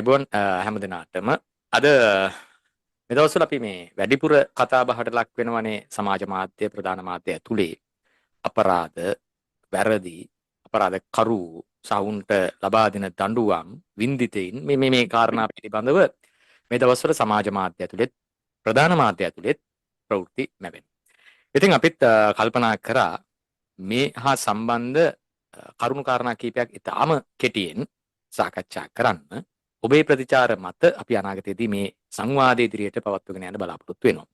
අයිබෝන් හැම දෙනාටම අද මේ දවස්වල අපි මේ වැඩිපුර කතා බහට ලක් වෙනවනේ සමාජ මාධ්‍ය ප්‍රධාන මාධ්‍ය ඇතුලේ අපරාධ වැරදි අපරාධ කරු සවුන්ට ලබා දෙන දඬුවම් වින්දිතයින් මේ කාරණා පිළිබඳව මේ දවස්වල සමාජ මාධ්‍ය ඇතුලේ ප්‍රධාන මාධ්‍ය ඇතුලේ ප්‍රවෘත්ති නැවෙන. ඉතින් අපිත් කල්පනා කරා මේ හා සම්බන්ධ කරුණු කාරණා කීපයක් ඉතාම කෙටියෙන් සාකච්ඡා කරන්න. ඔබේ ප්‍රතිචාර මත අපි අනාගතයේදී මේ සංවාදය ඉදිරියට පවත්වගෙන යන්න බලාපොරොත්තු වෙනවා.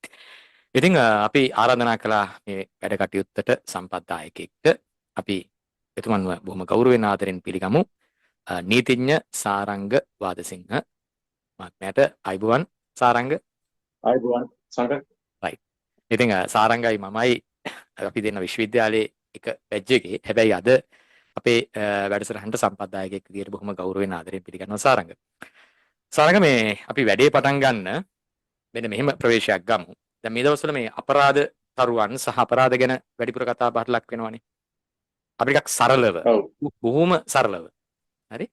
ඉතින් අපි ආරාධනා කළා මේ වැඩ කටයුත්තට සම්පත්දායකෙක්ට අපි එතුමන්ව බොහොම ගෞරවයෙන් ආදරෙන් පිළිගමු. නීතිඥ සාරංග වාදසිංහ මහත්මයාට අයිබෝවන් සාරංග. අයිබෝවන් සංග. right. ඉතින් සාරංගයි මමයි අපි දෙන්න විශ්වවිද්‍යාලයේ එක බැච් එකේ. හැබැයි අද අපේ වැඩසටහනට සම්පත්දායකයෙක් විදියට බොහොම ගෞරවයෙන් ආදරෙන් පිළිගන්නවා සාරංග. සාරංග මේ අපි වැඩේ පටන් ගන්න මෙන්න මෙහෙම ප්‍රවේශයක් ගමු. දැන් මේ දවස්වල මේ අපරාධ තරුවන් සහ අපරාධ ගැන වැඩිපුර කතා බහට ලක් වෙනවනේ. අපි ටිකක් සරලව බොහොම සරලව. හරි?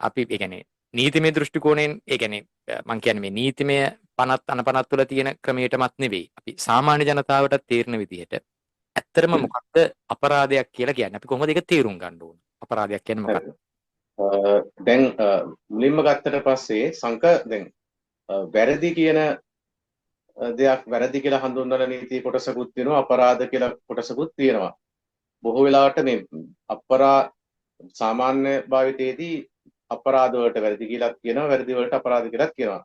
අපි ඒ කියන්නේ නීතිමය දෘෂ්ටි කෝණයෙන් ඒ කියන්නේ මම කියන්නේ මේ නීතිමය පනත් අනපනත් වල තියෙන ක්‍රමයටමත් නෙවෙයි. අපි සාමාන්‍ය ජනතාවට තේරෙන විදිහට ඇත්තටම මොකක්ද අපරාධයක් කියලා කියන්නේ? අපි කොහොමද ඒක තේරුම් ගන්න ඕන? අපරාධයක් කියන්නේ මොකක්ද? දැන් මුලින්ම ගත්තට පස්සේ සංක දැන් වැරදි කියන දෙයක් වැරදි කියලා හඳුන්වන නීති කොටසකුත් තියෙනවා අපරාධ කියලා කොටසකුත් තියෙනවා. බොහෝ වෙලාවට මේ සාමාන්‍ය භාවිතයේදී අපරාධ වලට වැරදි කියලා කියනවා වැරදි වලට අපරාධ කියලා කියනවා.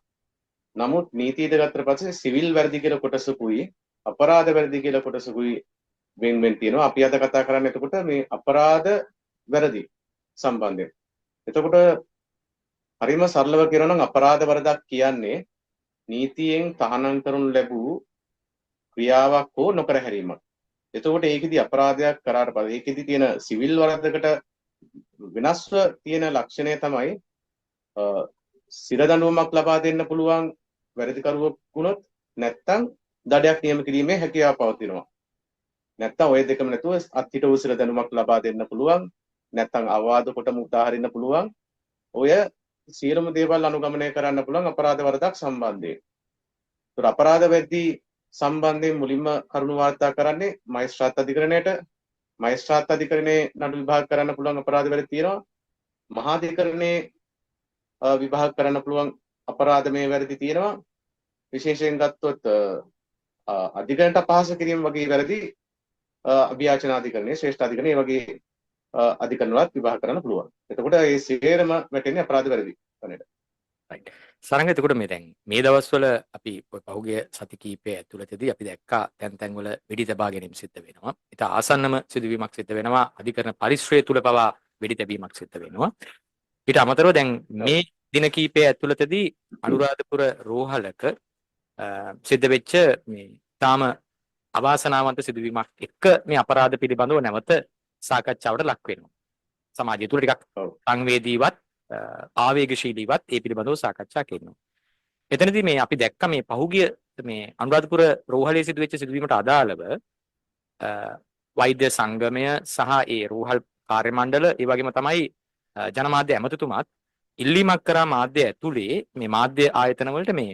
නමුත් නීතියට ගත්තට පස්සේ සිවිල් වැරදි කියලා කොටසකුයි අපරාධ වැරදි කියලා කොටසකුයි වෙන තියෙනවා. අපි අද කතා කරන්නේ එතකොට මේ අපරාධ වැරදි සම්බන්ධයෙන්. එතකොට හරිම සරලව කියනවා නම් අපරාධ වරදක් කියන්නේ නීතියෙන් තහනම් කරනු ලැබූ ක්‍රියාවක් හෝ නොකර හැරීමක්. එතකොට ඒකෙදි අපරාධයක් කරාට පස්සේ ඒකෙදි තියෙන සිවිල් වරදකට වෙනස්ව තියෙන ලක්ෂණය තමයි සිර දඬුවමක් ලබා දෙන්න පුළුවන් වැරදිකරුවෙක් වුණොත් නැත්නම් දඩයක් නියම කිරීමේ හැකියාව පවතිනවා. නැත්නම් ওই දෙකම නැතුව අත්හිට වූ සිර දඬුවමක් ලබා දෙන්න පුළුවන්. නැත්නම් අවවාද කොටම උදාහරින්න පුළුවන්. ඔය සියලුම දේවල් අනුගමනය කරන්න පුළුවන් අපරාධ වරදක් සම්බන්ධයෙන්. ඒතර අපරාධ වැරදි සම්බන්ධයෙන් මුලින්ම කරුණු වාර්තා කරන්නේ මහේස්ත්‍රාත් අධිකරණයට. මහේස්ත්‍රාත් අධිකරණයේ නඩු විභාග කරන්න පුළුවන් අපරාධ වැරදි තියෙනවා. මහා අධිකරණයේ විභාග කරන්න පුළුවන් අපරාධමය වැරදි තියෙනවා. විශේෂයෙන් ගත්තොත් අධිකරණයට අපහාස කිරීම වගේ වැරදි අභියාචන අධිකරණයේ ශ්‍රේෂ්ඨ අධිකරණයේ වගේ අධිකරණ වලත් විභාග කරන්න පුළුවන්. එතකොට මේ සියරම වැටෙන්නේ අපරාධ වැරදි කණේට. right. සරංග එතකොට මේ දැන් මේ දවස්වල අපි පහුගිය සති කිහිපය ඇතුළතදී අපි දැක්කා තැන් වල වෙඩි තබා ගැනීම සිද්ධ වෙනවා. ඊට ආසන්නම සිදුවීමක් සිද්ධ වෙනවා. අධිකරණ පරිශ්‍රය තුල පවා වෙඩි තැබීමක් සිද්ධ වෙනවා. ඊට අමතරව දැන් මේ දින කිහිපය ඇතුළතදී අනුරාධපුර රෝහලක සිද්ධ වෙච්ච මේ තාම අවාසනාවන්ත සිදුවීමක් එක්ක මේ අපරාධ පිළිබඳව නැවත සාකච්ඡාවට ලක් වෙනවා. සමාජය තුළ ටිකක් සංවේදීවත් ආවේගශීලීවත් ඒ පිළිබඳව සාකච්ඡා කරනවා. එතනදී මේ අපි දැක්ක මේ පහුගිය මේ අනුරාධපුර රෝහලේ සිදුවෙච්ච සිදුවීමට අදාළව වෛද්‍ය සංගමය සහ ඒ රෝහල් කාර්ය මණ්ඩල ඒ වගේම තමයි ජනමාධ්‍ය ඇමතුතුමාත් ඉල්ලීමක් කරා මාධ්‍ය ඇතුලේ මේ මාධ්‍ය ආයතන වලට මේ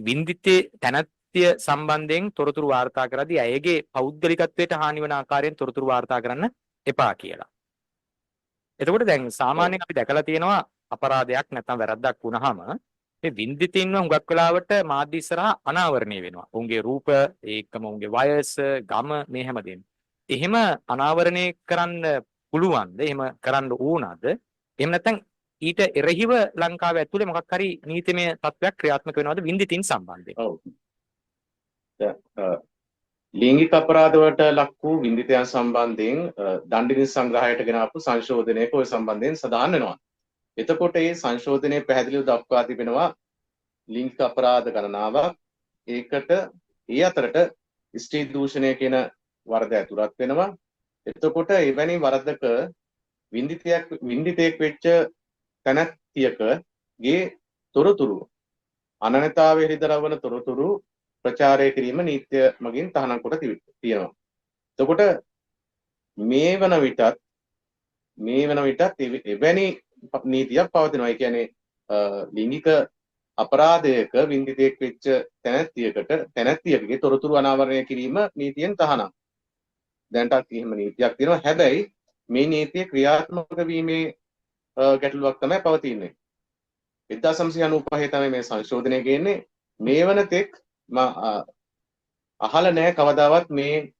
වින්දිතේ තැනැත්තිය සම්බන්ධයෙන් තොරතුරු වාර්තා කරද්දී ඇයගේ පෞද්ගලිකත්වයට හානි වන ආකාරයෙන් තොරතුරු වාර්තා කරන්න එපා කියලා. එතකොට දැන් සාමාන්‍යයෙන් අපි දැකලා තියෙනවා අපරාධයක් නැත්නම් වැරද්දක් වුණාම මේ වින්දිතින්ව හුඟක් වෙලාවට මාධ්‍ය ඉස්සරහා අනාවරණය වෙනවා. උන්ගේ රූප, ඒකම උන්ගේ වයස, ගම මේ හැමදේම. එහෙම අනාවරණය කරන්න පුළුවන්ද? එහෙම කරන්න ඕනද? එහෙම නැත්නම් ඊට එරෙහිව ලංකාව ඇතුලේ මොකක් හරි නීතිමය තත්ත්වයක් ක්‍රියාත්මක වෙනවද වින්දිතින් සම්බන්ධයෙන්? ඔව්. ලිංගික අපරාධ වලට ලක් වූ වින්දිතයන් සම්බන්ධයෙන් දණ්ඩ සංග්‍රහයට ගෙන ආපු සංශෝධනයක ඔය සම්බන්ධයෙන් සඳහන් වෙනවා. එතකොට මේ සංශෝධනයේ පැහැදිලිව දක්වා තිබෙනවා ලිංගික අපරාධ ගණනාවක්. ඒකට ඒ අතරට ස්ත්‍රී දූෂණය කියන වරද ඇතුළත් වෙනවා. එතකොට එවැනි වරදක වින්දිතයෙක් වෙච්ච තැනැත්තියකගේ තොරතුරු අනන්‍යතාවයේ හිදරවන තොරතුරු ප්‍රචාරය කිරීම නීත්‍ය මගින් තහනම් කොට තියෙනවා. එතකොට මේ වන විටත් එවැනි නීතියක් පවතිනවා. ඒ කියන්නේ ලිංගික අපරාධයක වින්දිතෙක් වෙච්ච තැනැත්තියකගේ තොරතුරු අනාවරණය කිරීම නීතියෙන් තහනම්. දැන්ටත් එහෙම නීතියක් තියෙනවා. හැබැයි මේ නීතිය ක්‍රියාත්මක වීමේ ගැටලුවක් තමයි පවතින්නේ. 1995 තමයි මේ සංශෝධනය ගෙන්නේ. මේ වන තෙක් අහලා නැහැ කවදාවත් මේ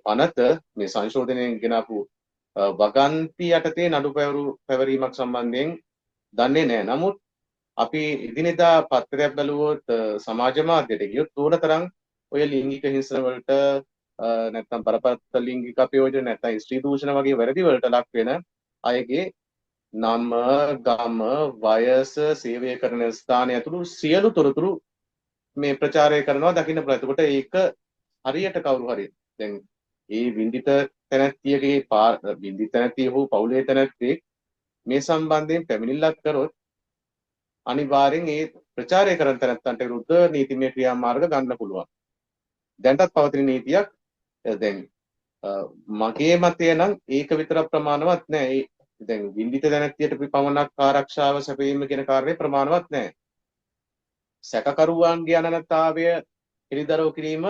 පනත මේ සංශෝධනයෙන් ගෙනාපු වගන්ති යටතේ නඩු පැවරීමක් සම්බන්ධයෙන් දන්නේ නැහැ. නමුත් අපි එදිනෙදා පත්‍රයක් බැලුවොත් සමාජ මාධ්‍යයට ගියොත් ඕනතරම් ඔය ලිංගික හිංසන වලට නැත්නම් බරපතල ලිංගික අපයෝජන නැත්නම් ස්ත්‍රී දූෂණ වගේ වැරදි වලට ලක් වෙන අයගේ නම, ගම, වයස, සේවය කරන ස්ථානය ඇතුළු සියලු තොරතුරු මේ ප්‍රචාරය කරනවා දකින්න පුළුවන්. එතකොට ඒක හරියට කවුරු හරි දැන් ඒ විඳිත තැනැත්තියගේ විඳිත තැනැත්තිය හෝ පවුලේ තැනැත්තෙක් මේ සම්බන්ධයෙන් පැමිණිල්ලක් කරොත් අනිවාර්යෙන් ඒ ප්‍රචාරය කරන තැනැත්තන්ට විරුද්ධ නීතිමය ක්‍රියාමාර්ග ගන්න පුළුවන්. දැන්ටත් පවතින නීතියක් දැන් මගේ මතය නම් ඒක විතර ප්‍රමාණවත් නෑ. දැන් විඳිත තැනැත්තියට පමණක් ආරක්ෂාව සැපයීම කියන කාර්යය ප්‍රමාණවත් නෑ. සැකකරුවන්ගේ අනන්‍යතාවය පිළිදරව් කිරීම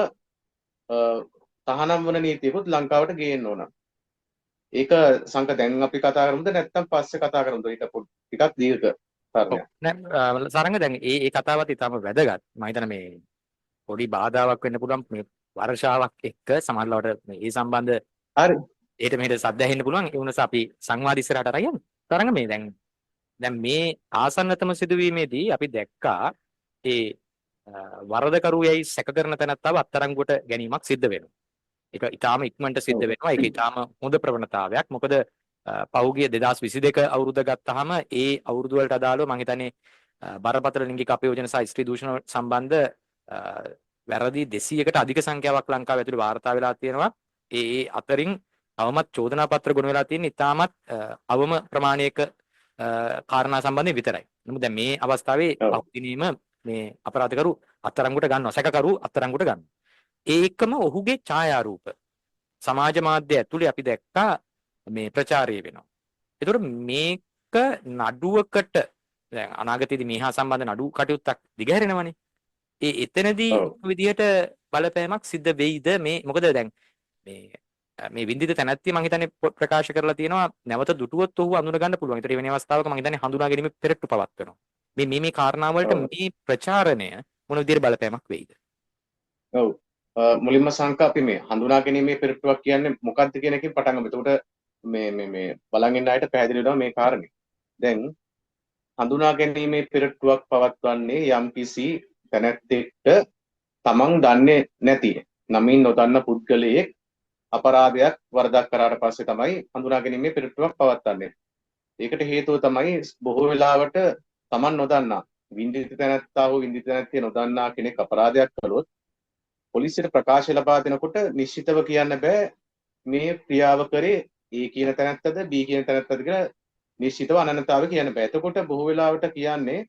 තහනම් වන නීතියකුත් ලංකාවට ගේන්න ඕන. ඒක සංක දැන් අපි කතා කරමුද නැත්නම් පස්සේ කතා කරමුද? ඊට ටිකක් දීර්ඝ කාරණයක්. නෑ සරංග දැන් ඒ කතාවත් ඉතාම වැදගත්. මම හිතන මේ පොඩි බාධාවක් වෙන්න පුළුවන් මේ වර්ෂාවක් එක්ක සමහරවිට මේ සම්බන්ධ හරි. ඒට මෙහෙට සද්ද ඇහෙන්න පුළුවන්. ඒ වුණාස අපි සංවාද ඉස්සරහට අරගෙන තරංග මේ දැන් මේ ආසන්නතම සිදුවීමේදී අපි දැක්කා ඒ වරදකරුවයි සැක කරන තැනත්තාව අත්අඩංගුවට ගැනීමක් සිද්ධ වෙනවා. ඒක ඊටාම ඉක්මනට සිද්ධ වෙනවා. ඒක ඊටාම හොඳ ප්‍රවණතාවයක්. මොකද පහුගිය 2022 අවුරුද්ද ගත්තාම ඒ අවුරුදු වලට අදාළව මම හිතන්නේ බරපතල ලිංගික අපයෝජන සහ ස්ත්‍රී දූෂණ සම්බන්ධ වැරදි 200කට අධික සංඛ්‍යාවක් ලංකාව ඇතුළේ වාර්තා වෙලා තියෙනවා. ඒ අතරින් අවමත් චෝදනා පත්‍ර ගොනු වෙලා තියෙන ඉතාමත් අවම ප්‍රමාණයක කාරණා සම්බන්ධයෙන් විතරයි. නමුත් දැන් මේ අවස්ථාවේ පෞද්ගලිකීම මේ අපරාධකරු අත්අඩංගුවට ගන්නවා, සැකකරු අත්අඩංගුවට ගන්නවා. ඒකම ඔහුගේ ඡායාරූප සමාජ මාධ්‍ය ඇතුලේ අපි දැක්කා මේ ප්‍රචාරය වෙනවා. ඒතකොට මේක නඩුවකට දැන් අනාගතයේදී මේහා සම්බන්ධ නඩු කටයුත්තක් දිගහැරෙනවනේ. එතනදී විදිහට බලපෑමක් සිද්ධ වෙයිද මේ මොකද දැන් මේ විඳිත තැනැත්තිය මම හිතන්නේ ප්‍රකාශ කරලා තියෙනවා නැවත දුටුවොත් ඔහු අඳුන ගන්න පුළුවන්. ඒතර එවැනි අවස්ථාවක මම හිතන්නේ හඳුනා ගැනීම පෙරට්ටු පවත්වනවා. මේ කාරණා වලට මේ ප්‍රචාරණය මොන විදිහට බලපෑමක් වෙයිද? ඔව්. මුලින්ම සංක අපි මේ හඳුනා ගැනීමේ පෙරට්ටුවක් කියන්නේ මොකක්ද කියන එකෙන් පටන් ගමු. එතකොට මේ බලන් ඉන්න අයට පැහැදිලි වෙනවා මේ කාරණේ. දැන් හඳුනා ගැනීමේ පෙරට්ටුවක් පවත්වන්නේ යම්කිසි තැනැත්තෙක්ට තමන් දන්නේ නැති නමින් නොදන්න පුද්ගලයෙක් අපරාධයක් වරදක් කරාට පස්සේ තමයි හඳුනා ගැනීමේ පෙරට්ටුවක් පවත්වන්නේ. ඒකට හේතුව තමයි බොහෝ වෙලාවට තමන් නොදන්නා විඳිත තැනැත්තා හෝ විඳිත තැනැත්තිය නොදන්නා කෙනෙක් අපරාධයක් කළොත් පොලිසියට ප්‍රකාශය ලබා දෙනකොට නිශ්චිතව කියන්න බෑ මේ ක්‍රියාව කරේ A කියන තැනැත්තද B කියන තැනැත්තද කියලා නිශ්චිතව අනන්‍යතාවය කියන්න බෑ. එතකොට බොහෝ වෙලාවට කියන්නේ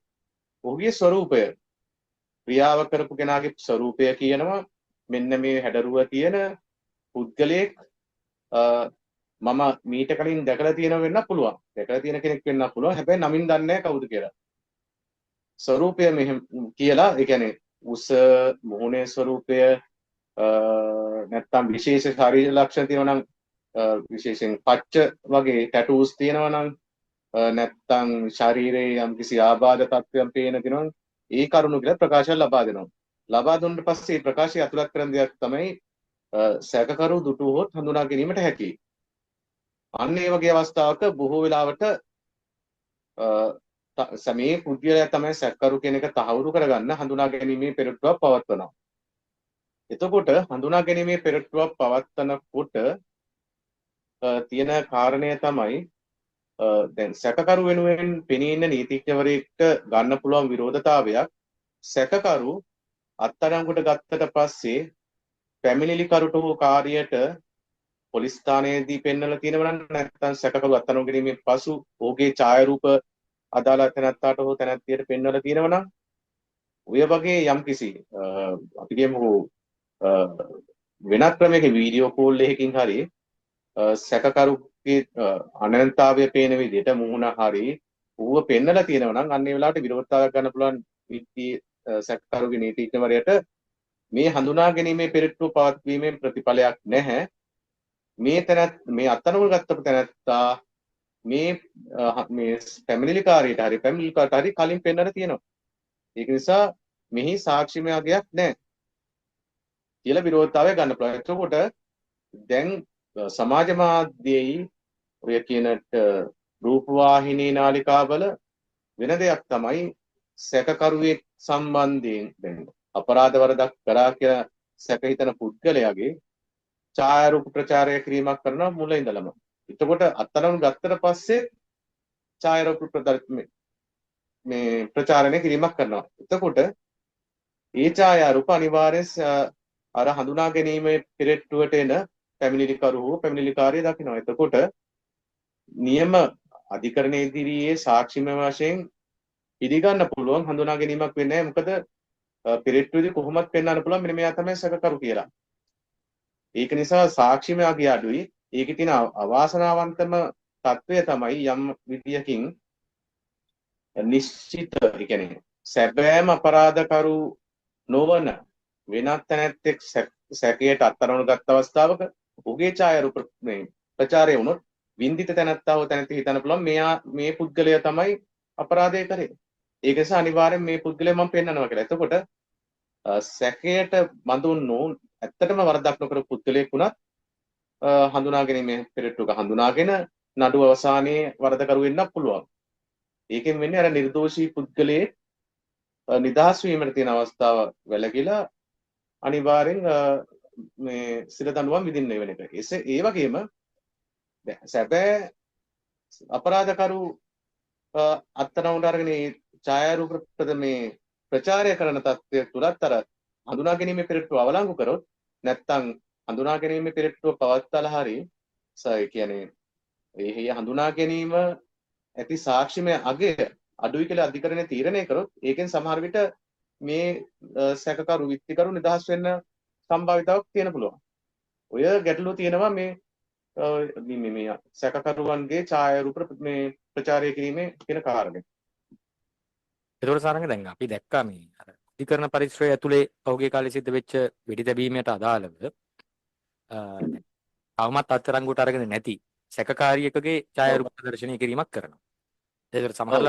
ඔහුගේ ස්වરૂපය ක්‍රියාව කරපු කෙනාගේ ස්වરૂපය කියනවා මෙන්න මේ හැඩරුව තියෙන පුද්ගලයෙක් මම මීට කලින් දැකලා තියෙනව වෙන්න පුළුවන්. දැකලා තියෙන කෙනෙක් වෙන්න පුළුවන්. හැබැයි නමින් දන්නේ නැහැ කවුද කියලා. ස්වરૂපය මෙහෙම කියලා ඒ කියන්නේ උස මුහුණේ ස්වરૂපය නැත්තම් විශේෂ ශරීර ලක්ෂණ තියෙනවා නම් විශේෂයෙන් පච්ච වගේ ටැටූස් තියෙනවා නම් නැත්තම් ශරීරයේ යම්කිසි ආබාධ තත්ත්වයන් පේන දිනවා ඒ කරුණු කියලා ප්‍රකාශය ලබා දෙනවා. ලබා දුන්න පස්සේ ප්‍රකාශය අතුලත් කරන දෙයක් තමයි සැකකරු දුටුවොත් හඳුනා ගැනීමට හැකියි. අන්න ඒ වගේ අවස්ථාවක බොහෝ වෙලාවට සමේ පුද්ගලයා තමයි සැකකරු කියන එක තහවුරු කරගන්න හඳුනා ගැනීමේ පෙරට්ටුවක් පවත්වනවා. එතකොට හඳුනා ගැනීමේ පෙරට්ටුවක් පවත්වනකොට තියෙන කාරණය තමයි දැන් සැකකරු වෙනුවෙන් පෙනී ඉන්න නීතිඥවරයෙක්ට ගන්න පුළුවන් විරෝධතාවයක් සැකකරු අත්අඩංගුවට ගත්තට පස්සේ පැමිණිලිකරුට හෝ කාර්යයට පොලිස් ස්ථානයේදී පෙන්වලා තියෙනවා නම් නැත්නම් සැකකරු අත්අඩංගුවට ගැනීමෙන් පසු ඔහුගේ ඡායාරූප අදාළ තැනැත්තාට හෝ තැනැත්තියට පෙන්වලා තියෙනවා නම් ඔය වගේ යම්කිසි අපි කියමු වෙනත් ක්‍රමයක වීඩියෝ කෝල් එකකින් හරි සැකකරුගේ අනන්‍යතාවය පේන විදිහට මුහුණ හරි ඌව පෙන්නලා තියෙනවා නම් අන්න ඒ වෙලාවට විරෝධතාවයක් ගන්න පුළුවන් නීති සැකකරුගේ නීතිඥවරයාට මේ හඳුනා ගැනීමේ පෙරට්ටුව පවත්වීමෙන් ප්‍රතිඵලයක් නැහැ. මේ අත්අඩංගුවට ගත්ත තැනැත්තා මේ පැමිණිලිකාරයට හරි කලින් පෙන්නලා තියෙනවා. ඒක නිසා මෙහි සාක්ෂිමය අගයක් නැහැ කියලා විරෝධතාවය ගන්න පුළුවන්. එතකොට දැන් සමාජ මාධ්‍යයේ ඔය කියන රූපවාහිනී නාලිකාවල වෙන දෙයක් තමයි සැකකරුවෙක් සම්බන්ධයෙන් දැන් අපරාධ වරදක් කරා කියලා සැක හිතන පුද්ගලයාගේ ඡායාරූප ප්‍රචාරය කිරීමක් කරනවා මුල ඉඳලම. එතකොට අත්අඩංගු ගත්තට පස්සේ ඡායාරූප මේ ප්‍රචාරණය කිරීමක් කරනවා. එතකොට ඒ ඡායාරූප අනිවාර්යෙන් අර හඳුනා ගැනීමේ පෙරට්ටුවට එන පැමිණිලිකරු හෝ පැමිණිලිකාරිය දකිනවා. එතකොට නියම අධිකරණයේ ඉදිරියේ සාක්ෂිමය වශයෙන් පිළිගන්න පුළුවන් හඳුනා ගැනීමක් වෙන්නේ නැහැ. මොකද පෙරට්ටුවේදී කොහොමද පෙන්වන්න පුළුවන් මෙන්න මෙයා තමයි සැකකරු කියලා. ඒක නිසා සාක්ෂිමය අගය අඩුයි. ඒකේ තියෙන අවාසනාවන්තම තත්වය තමයි යම් විදියකින් නිශ්චිත කියන්නේ සැබෑම අපරාධකරු නොවන වෙනත් තැනැත්තෙක් සැකයට අත්අඩංගුවට ගත් අවස්ථාවක ඔහුගේ ඡායාරූප මේ ප්‍රචාරය වුණොත් වින්දිත තැනැත්තා හෝ තැනැත්තිය හිතන්න පුළුවන් මෙයා මේ පුද්ගලයා තමයි අපරාධය කරේ. ඒක නිසා අනිවාර්යෙන් මේ පුද්ගලයා මම පෙන්නනවා කියලා. එතකොට සැකයට බඳුන්ු ඇත්තටම වරදක් නොකර පුද්ගලයෙක් වුණත් හඳුනා ගැනීමේ පෙරට්ටුවක හඳුනාගෙන නඩුව අවසානයේ වරදකරු වෙන්නත් පුළුවන්. ඒකෙන් වෙන්නේ අර නිර්දෝෂී පුද්ගලයේ නිදහස් වීමට තියෙන අවස්ථාව වැළකීලා අනිවාර්යෙන් මේ සිර දඬුවම් විඳින්න වෙන එක. ඒ වගේම සැබෑ අපරාධකරු අත්අඩංගුවට අරගෙන මේ ඡායාරූප මේ ප්‍රචාරය කරන තත්ත්වය තුලත් අර හඳුනා ගැනීමේ පෙරට්ටුව අවලංගු කරොත් නැත්නම් හඳුනා ගැනීමේ පෙරට්ටුව පවත්වලා හරි කියන්නේ ඒ හඳුනා ගැනීම ඇති සාක්ෂිමය අගය අඩුයි කියලා අධිකරණය තීරණය කරොත් ඒකෙන් සමහර විට මේ සැකකරු විත්තිකරු නිදහස් වෙන්න සම්භාවිතාවක් තියෙන පුළුවන්. ඔය ගැටලුව තියෙනවා මේ සැකකරුවන්ගේ ඡායාරූප මේ ප්‍රචාරය කිරීමේ කියන කාරණේ. ඒතකොට සාරංග දැන් අපි දැක්කා මේ අර අධිකරණ පරිශ්‍රය ඇතුලේ පහුගිය කාලේ සිද්ධ වෙච්ච වෙඩි තැබීමට අදාළව තවමත් අත්අඩංගුවට අරගෙන නැති සැකකාරියකගේ ඡායාරූප ප්‍රදර්ශනය කිරීමක් කරනවා. ඒකට සමහර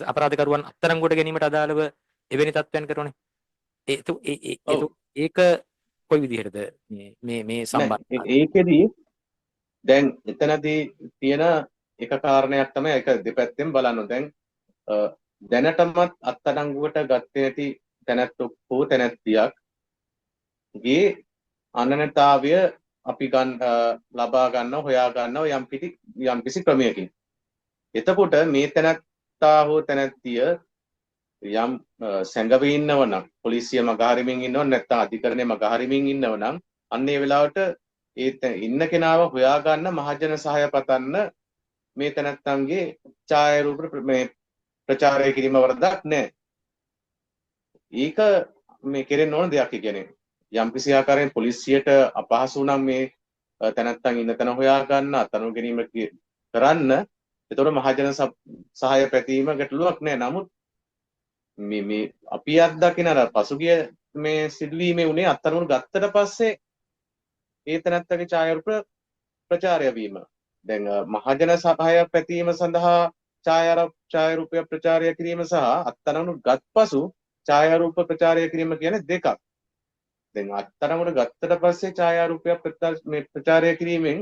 අපරාධකරුවන් අත්අඩංගුවට ගැනීමට අදාළව එවැනි තත්ත්වයන් කරනනේ. ඒක කොයි විදිහටද මේ සම්බන්ධය? ඒකෙදි දැන් එතනදී තියෙන එක කාරණයක් තමයි ඒක දෙපැත්තෙන් බලන්න. දැන් දැනටමත් අත්අඩංගුවට ගත්තේ නැති තැනැත්තෙක් හෝ තැනැත්තියක් ගේ අනන්‍යතාවය අපි ලබා ගන්නව හොයා ගන්නව යම් කිසි ක්‍රමයකින්. එතකොට මේ තැනැත්තා හෝ තැනැත්තිය යම් සැඟවී ඉන්නව නම් පොලිසිය මගහරිමින් ඉන්නව නැත්නම් අධිකරණය මගහරිමින් ඉන්නව නම් අන්න ඒ වෙලාවට ඒ ඉන්න කෙනාව හොයා ගන්න මහජන සහාය පතන්න මේ තැනැත්තන්ගේ ඡායාරූප මේ ප්‍රචාරය කිරීම වරදක් නැහැ. ඒක මේ කෙරෙන්න ඕන දෙයක්. කියන්නේ යම් කිසි ආකාරයෙන් පොලිසියට අපහසු නම් මේ තැනැත්තන් ඉන්න තැන හොයා ගන්න අත්අඩංගු ගැනීම කරන්න එතකොට මහජන සහාය පැතීම ගැටලුවක් නැහැ. නමුත් මේ අපි අත්දකින අර පසුගිය මේ සිදුවීමේ උනේ අත්අඩංගුවට ගත්තට පස්සේ ඒ තැනැත්තගේ ඡායාරූප ප්‍රචාරය වීම. දැන් මහජන සහාය පැතීම සඳහා ඡායාරූපය ප්‍රචාරය කිරීම සහ අත්අඩංගුවට ගත් පසු ඡායාරූප ප්‍රචාරය කිරීම කියන්නේ දෙකක්. දැන් අත්අඩංගුවට ගත්තට පස්සේ ඡායාරූපය ප්‍රචාරය කිරීමෙන්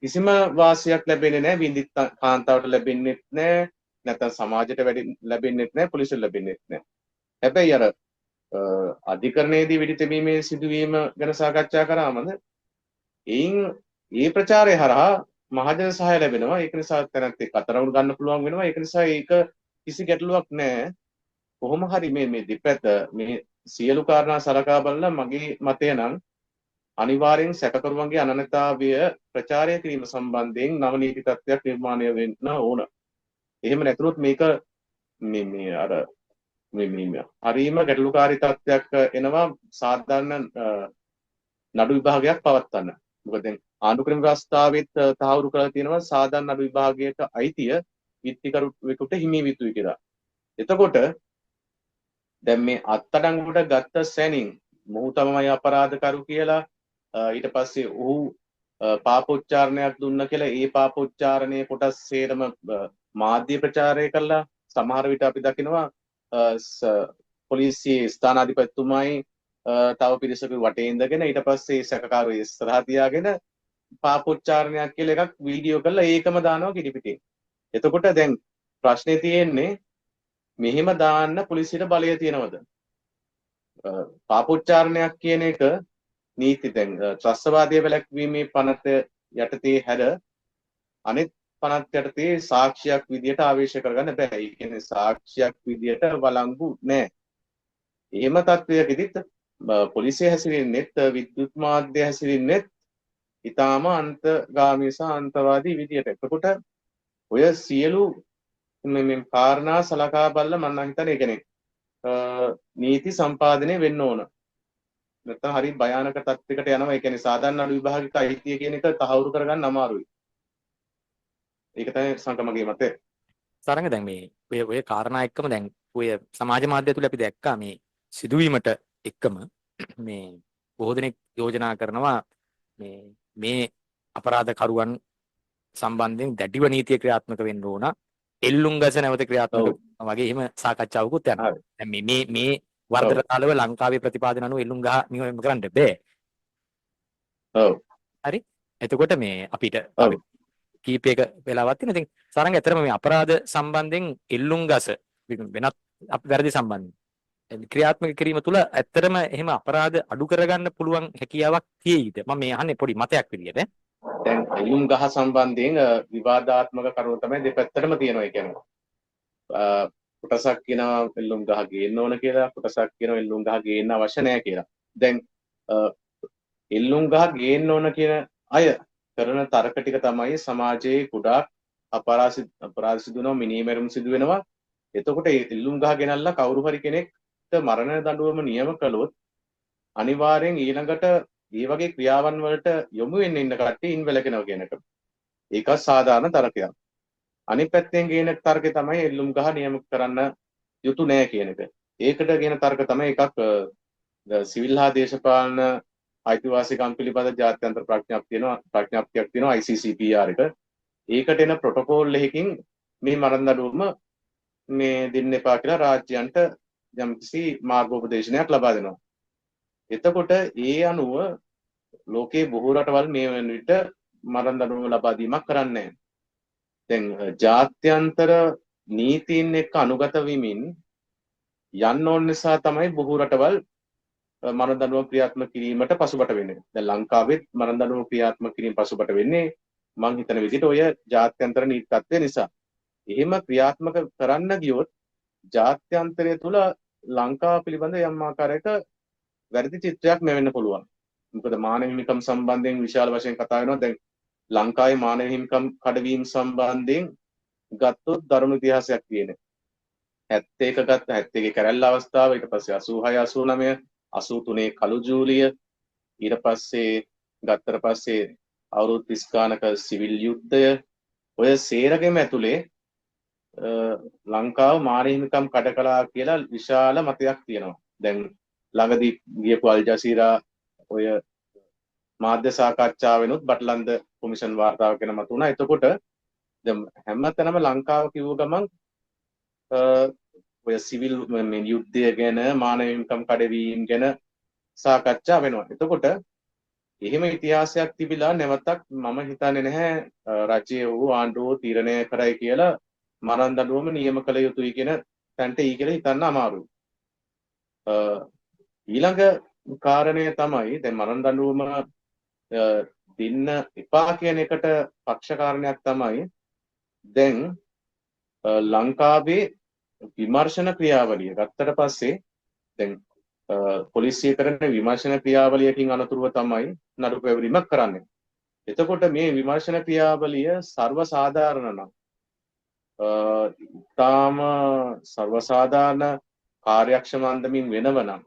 කිසිම වාසියක් ලැබෙන්නේ නැහැ. විඳිත් කාන්තාවට ලැබෙන්නේ නැහැ. නැත්නම් සමාජයට ලැබෙන්නේ නැහැ. පොලිසියට ලැබෙන්නේ නැහැ. හැබැයි අර අධිකරණයේදී වෙඩි තැබීමේ සිදුවීම ගැන සාකච්ඡා කරාමද එයින් ඒ ප්‍රචාරය හරහා මහජන සහාය ලැබෙනවා. ඒක නිසා තැනැත්තෙක් අත්අඩංගුවට ගන්න පුළුවන් වෙනවා. ඒක නිසා ඒක කිසි ගැටලුවක් නැහැ. කොහොම හරි මේ දෙපැත්ත මේ සියලු කාරණා සලකා බලලා මගේ මතය නම් අනිවාර්යෙන් සැකකරුවන්ගේ අනන්‍යතාවය ප්‍රචාරය කිරීම සම්බන්ධයෙන් නව නීති තත්ත්වයක් නිර්මාණය වෙන්න ඕන. එහෙම නැතුනොත් මේක මේ අර හරීම ගැටලුකාරී තත්ත්වයක් එනවා සාධාරණ නඩු විභාගයක් පවත්වන්න. මොකද දැන් ආණ්ඩුක්‍රම ව්‍යවස්ථාවෙත් තහවුරු කරලා තියෙනවා සාධාරණ නඩු විභාගයට අයිතිය විත්තිකරුවෙකුට හිමි විතුයි කියලා. එතකොට දැන් මේ අත්අඩංගුවට ගත්ත සැනින් මොහු තමයි අපරාධකරු කියලා ඊට පස්සේ ඔහු පාපෝච්චාරණයක් දුන්න කියලා ඒ පාපෝච්චාරණයේ කොටස් සේරම මාධ්‍ය ප්‍රචාරය කළා. සමහර විට අපි දකිනවා පොලිසිය ස්ථානාධිපතිතුමායි තව පිරිසක වටේ ඉඳගෙන ඊට පස්සේ සැකකාරයෝ ඉස්සරහා තියාගෙන පාපෝච්චාරණයක් කියලා එකක් වීඩියෝ කරලා ඒකම දානවා කිරිපිටේ. එතකොට දැන් ප්‍රශ්නේ තියෙන්නේ මෙහෙම දාන්න පොලිසියට බලය තියෙනවද? පාපෝච්චාරණයක් කියන එක නීති දැන් ත්‍රස්තවාදයේ වැළැක්වීමේ පනත යටතේ හැර අනෙක් පනත් යටතේ සාක්ෂියක් විදියට ආවේශ කරගන්න බෑ. ඒ කියන්නේ සාක්ෂියක් විදියට වළංගු නෑ. එහෙම තත්ත්වයකදීත් පොලිසිය හැසිරෙන්නෙත් විද්‍යුත් මාධ්‍ය හැසිරෙන්නෙත් ඊටාම අන්තගාමී සහ අන්තවාදී විදියට. එතකොට ඔය සියලු මේ කාරණා සලකා බලලා මම නම් හිතන්නේ ඒ කියන්නේ නීති සම්පාදනය වෙන්න ඕන. නැත්නම් හරි භයානක තත්යකට යනවා. ඒ කියන්නේ සාධාරණ අඩු විභාගික අයිතිය කියන එක තහවුරු කරගන්න අමාරුයි. ඒක තමයි සංකමගේ මතය. සරංග දැන් මේ ඔය කාරණා එක්කම දැන් ඔය සමාජ මාධ්‍ය තුල අපි දැක්කා මේ සිදුවීමට එක්කම මේ බොහෝ දෙනෙක් යෝජනා කරනවා මේ අපරාධකරුවන් සම්බන්ධයෙන් දැඩිව නීතිය ක්‍රියාත්මක වෙන්න ඕන. එල්ලුම් ගස නැවත ක්‍රියාත්මක වගේ එහෙම සාකච්ඡාවකුත් යනවා. දැන් මේ වර්ධන කාලව ලංකාවේ ප්‍රතිපාදන අනුව එල්ලුම් ගහ නියම කරන්න බෑ. ඔව්. හරි. එතකොට මේ අපිට කීපයක වෙලාවක් තියෙන. ඉතින් සරංග ඇතරම මේ අපරාධ සම්බන්ධයෙන් එල්ලුම් ගස වෙනත් වැරදි සම්බන්ධයෙන් ක්‍රියාත්මක කිරීම තුළ ඇත්තටම එහෙම අපරාධ අඩු කරගන්න පුළුවන් හැකියාවක් තියෙයිද? මම මේ අහන්නේ පොඩි මතයක් විදියට. දැන් එල්ලුම් ගහ සම්බන්ධයෙන් විවාදාත්මක කරුණු තමයි දෙපැත්තටම තියෙනවා. ඒ කියන්නේ කොටසක් කියනවා එල්ලුම් ගහ ගේන්න ඕන කියලා, කොටසක් කියනවා එල්ලුම් ගහ ගේන්න අවශ්‍ය නැහැ කියලා. දැන් එල්ලුම් ගහ ගේන්න ඕන කියන අය කරන තර්ක ටික තමයි සමාජයේ කුඩා අපරාධ සිදු වෙනවා, මිනීමැරුම් සිදු වෙනවා. එතකොට ඒ එල්ලුම් ගහ ගෙනල්ලා කවුරු හරි කෙනෙක්ට මරණ දඬුවම නියම කළොත් අනිවාර්යෙන් ඊළඟට මේ වගේ ක්‍රියාවන් වලට යොමු වෙන්න ඉන්න කට්ටිය ඉන් වැළකෙනවා කියන එක. ඒක සාධාරණ තර්කයක්. අනිත් පැත්තෙන් ගේන තර්කය තමයි එල්ලුම් ගහ නියම කරන්න යුතු නෑ කියන එක. ඒකට ගෙන තර්ක තමයි එකක් සිවිල් හා දේශපාලන අයිතිවාසිකම් පිළිබඳ ජාත්‍යන්තර ප්‍රඥාප්තියක් තියෙනවා ICCPR එක. ඒකට එන ප්‍රොටෝකෝල් එකකින් මේ මරණ දඬුවම මේ දෙන්න එපා කියලා රාජ්‍යයන්ට යම්කිසි මාර්ගෝපදේශනයක් ලබා දෙනවා. එතකොට ඒ අනුව ලෝකයේ බොහෝ රටවල් මේ වෙන විට මරණ දඬුවම ලබා දීමක් කරන්නේ නැහැ. දැන් ජාත්‍යන්තර නීතීන් එක්ක අනුගත වෙමින් යන්න ඕන නිසා තමයි බොහෝ රටවල් මරණ දඬුවම ක්‍රියාත්මක කිරීමට පසුබට වෙන්නේ. දැන් ලංකාවෙත් මරණ දඬුවම ක්‍රියාත්මක කිරීම පසුබට වෙන්නේ මං හිතන විදිහට ඔය ජාත්‍යන්තර නීති තත්ත්වය නිසා. එහෙම ක්‍රියාත්මක කරන්න ගියොත් ජාත්‍යන්තරය තුල ලංකාව පිළිබඳ යම් ආකාරයක වැරදි චිත්‍රයක් මෙවෙන්න පුළුවන්. මොකද මානව හිමිකම් සම්බන්ධයෙන් විශාල වශයෙන් කතා වෙනවා. දැන් ලංකාවේ මානව හිමිකම් කඩවීම සම්බන්ධයෙන් ගත්තොත් දරුණු ඉතිහාසයක් තියෙනවා. 71 ගත්ත 71 කැරැල්ල අවස්ථාව, ඊට පස්සේ 86 89 83 කළු ජූලිය, ඊට පස්සේ ගත්තට පස්සේ අවුරුදු 30 ගානක සිවිල් යුද්ධය, ඔය සේරගෙම ඇතුලේ ලංකාව මානව හිමිකම් කඩ කළා කියලා විශාල මතයක් තියෙනවා. දැන් ළඟදී ගියපු අල් ජසීරා ඔය මාධ්‍ය සාකච්ඡාවෙනුත් බටලන්ද කොමිෂන් වාර්තාවක් ගැන මතුණා. එතකොට දැන් හැමතැනම ලංකාව කිව්ව ගමන් ඔය සිවිල් යුද්ධය ගැන, මානව හිමිකම් කඩවීම ගැන සාකච්ඡා වෙනවා. එතකොට එහෙම ඉතිහාසයක් තිබිලා නැවතක් මම හිතන්නේ නැහැ රජයේ වූ ආණ්ඩුව තීරණය කරයි කියලා මරණ දඬුවම නියම කළ යුතුයි කියන තැනට කියලා හිතන්න අමාරුයි. ඊළඟ කාරණය තමයි දැන් මරණ දඬුවම දෙන්න එපා කියන එකට පක්ෂ කාරණයක් තමයි දැන් ලංකාවේ විමර්ශන ක්‍රියාවලිය ගත්තට පස්සේ දැන් පොලිසිය කරන විමර්ශන ක්‍රියාවලියකින් අනතුරුව තමයි නඩු පැවරීමක් කරන්නේ. එතකොට මේ විමර්ශන ක්‍රියාවලිය සර්ව සාධාරණ නම් තාම සර්ව සාධාරණ කාර්යක්ෂම අන්දමින් වෙනව නම්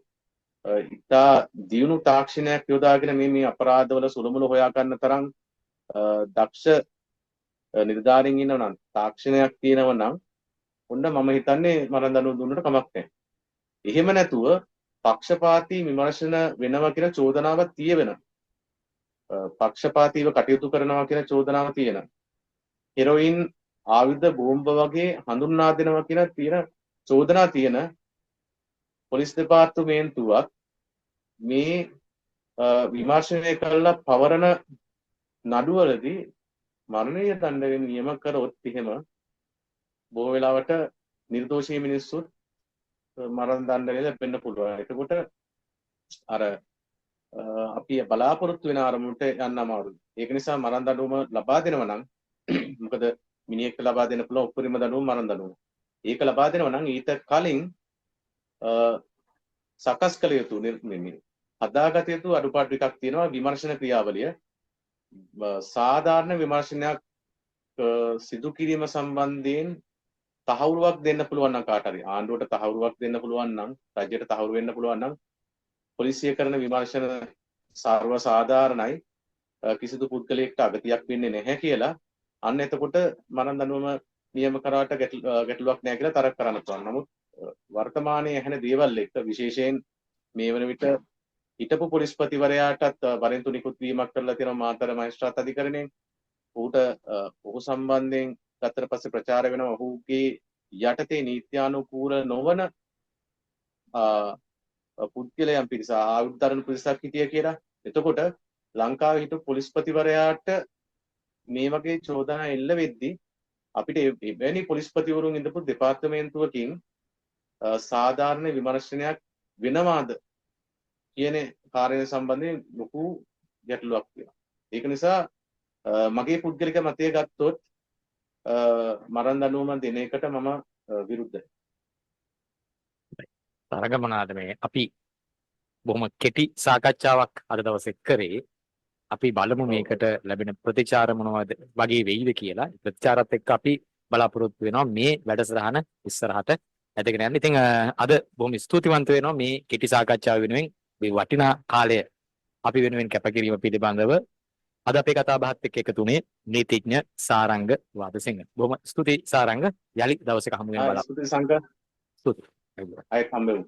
ඉතා දියුණු තාක්ෂණයක් යොදාගෙන මේ අපරාධවල සුළුමුළු හොයා ගන්න තරම් දක්ෂ නිලධාරීන් ඉන්නව නම් තාක්ෂණයක් තියෙනව නම් ඔන්න මම හිතන්නේ මරණ දඬුවම දුන්නට කමක් නැහැ. එහෙම නැතුව පක්ෂපාතී විමර්ශන වෙනවා කියලා චෝදනාවක් තියෙවෙන. පක්ෂපාතීව කටයුතු කරනවා කියලා චෝදනාවක් තියෙන. හෙරොයින් ආයුධ බෝම්බ වගේ හඳුන්වා දෙනවා කියලා තියෙන චෝදනා තියෙන පොලිස් දෙපාර්තමේන්තුවක් මේ විමර්ශනය කරලා පවරන නඩුවලදී මරණීය දඬුවම නියම කරොත් එහෙම බොහෝ වෙලාවට නිර්දෝෂී මිනිස්සුත් මරණ දඬුවම ලැබෙන්න පුළුවන්. එතකොට අර අපි බලාපොරොත්තු වෙන අරමුණට යන්න අමාරුයි. ඒක නිසා මරණ දඬුවම ලබා දෙනවා නම් මොකද මිනිහෙක්ට ලබා දෙන්න පුළුවන් උපරිම දඬුවම මරණ දඬුවම. ඒක ලබා දෙනවා නම් ඊට කලින් සකස් කළ යුතු හදාගත යුතු අඩුපාඩු ටිකක් තියෙනවා විමර්ශන ක්‍රියාවලිය. සාධාරණ විමර්ශනයක් සිදු කිරීම සම්බන්ධයෙන් තහවුරුවක් දෙන්න පුළුවන් නම් කාට හරි ආණ්ඩුවට තහවුරුවක් දෙන්න පුළුවන් නම් රජයට තහවුරු වෙන්න පුළුවන් නම් පොලිසිය කරන විමර්ශන සර්ව සාධාරණයි කිසිදු පුද්ගලයෙක්ට අගතියක් වෙන්නේ නැහැ කියලා අන්න එතකොට මරණ දඬුවම නියම කරාට ගැටලුවක් නැහැ කියලා තරක් කරන්න පුළුවන්. නමුත් වර්තමානයේ ඇහෙන දේවල් එක්ක විශේෂයෙන් මේ වන විට හිටපු පොලිස්පතිවරයාටත් වරෙන්තු නිකුත් වීමක් කරලා තියෙනවා මාතර මහේස්ත්‍රාත් අධිකරණයෙන්. ඔහු සම්බන්ධයෙන් ගතට පස්සේ ප්‍රචාර වෙනවා ඔහුගේ යටතේ නීත්‍යානුකූල නොවන පුද්ගලයන් පිරිස ආයුධ දරන පිරිසක් හිටිය කියලා. එතකොට ලංකාවේ හිටපු පොලිස්පතිවරයාට මේ වගේ චෝදනා එල්ල වෙද්දී අපිට එවැනි පොලිස්පතිවරුන් ඉඳපු දෙපාර්තමේන්තුවකින් සාධාරණ විමර්ශනයක් වෙනවාද කියන කාර්යය සම්බන්ධයෙන් ලොකු ගැටලුවක් තියෙනවා. ඒක නිසා මගේ පුද්ගලික මතය ගත්තොත් මරණ දඬුවම දෙන එකට මම විරුද්ධයි. තරග මොනවාද මේ අපි බොහොම කෙටි සාකච්ඡාවක් අද දවසේ කරේ. අපි බලමු මේකට ලැබෙන ප්‍රතිචාර මොනවද වගේ වෙයිද කියලා. ප්‍රතිචාරත් එක්ක අපි බලාපොරොත්තු වෙනවා මේ වැඩසටහන ඉස්සරහට ඇදගෙන යන්න. ඉතින් අද බොහොම ස්තුතිවන්ත වෙනවා මේ කෙටි සාකච්ඡාව වෙනුවෙන් මේ වටිනා කාලය අපි වෙනුවෙන් කැපකිරීම පිළිබඳව. අද අපේ කතා බහත් එක්ක එකතු වුණේ නීතිඥ සාරංග වාදසිංහ. බොහොම ස්තුතියි සාරංග. යලි දවසක හමු වෙන බලාපොරොත්තු. ස්තුති සංඝ. ස්තුතියි. අය හම්බෙමු.